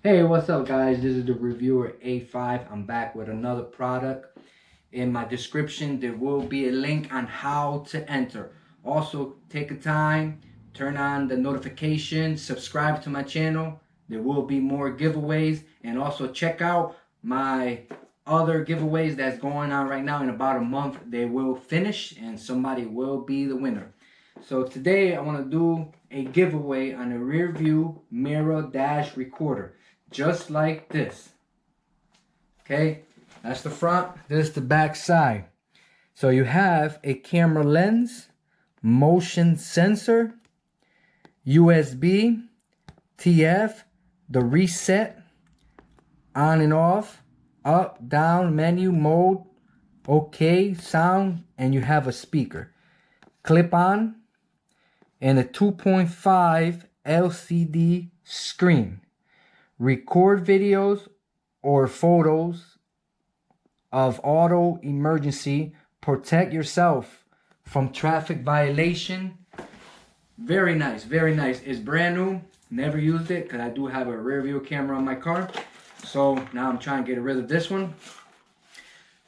Hey, what's up guys? This is the reviewer A5. I'm back with another product. In my description, there will be a link on how to enter. Also, take a time, turn on the notification, subscribe to my channel. There will be more giveaways, and also check out my other giveaways that's going on right now. In about a month, they will finish and somebody will be the winner. So today I want to do a giveaway on a rear view mirror dash recorder, just like this. Okay, that's the front, this is the back side. So you have a camera lens, motion sensor, USB, TF, the reset, on and off, up, down, menu, mode, okay, sound, and you have a speaker. Clip on, and a 2.5 LCD screen. Record videos or photos of auto emergency. Protect yourself from traffic violation. Very nice, very nice. It's brand new. Never used it because I do have a rear view camera on my car. So now I'm trying to get rid of this one.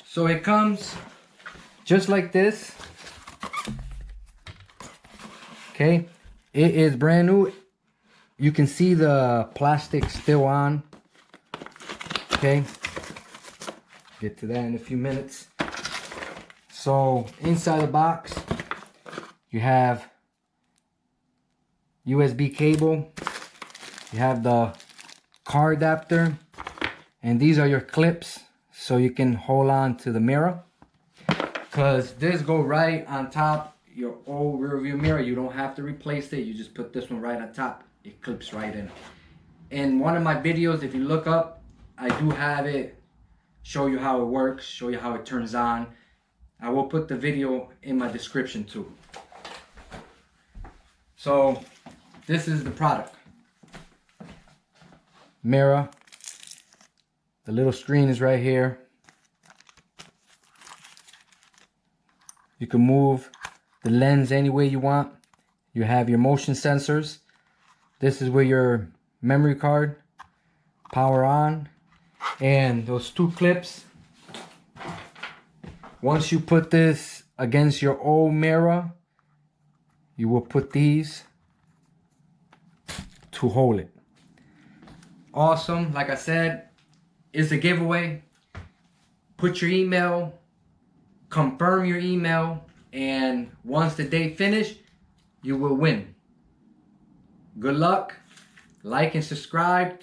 So it comes just like this. Okay, it is brand new. You can see the plastic still on. Okay, get to that in a few minutes. So inside the box, you have USB cable. You have the car adapter, and these are your clips so you can hold on to the mirror. Cause this go right on top your old rear view mirror. You don't have to replace it. You just put this one right on top. It clips right in. In one of my videos, if you look up, I do have it show you how it works, show you how it turns on. I will put the video in my description too. So this is the product. Mirror. The little screen is right here. You can move the lens any way you want. You have your motion sensors. This is where your memory card, power on, and those two clips. Once you put this against your old mirror, you will put these to hold it. Awesome. Like I said, it's a giveaway. Put your email, confirm your email, and once the day finish, you will win. Good luck. Like and subscribe.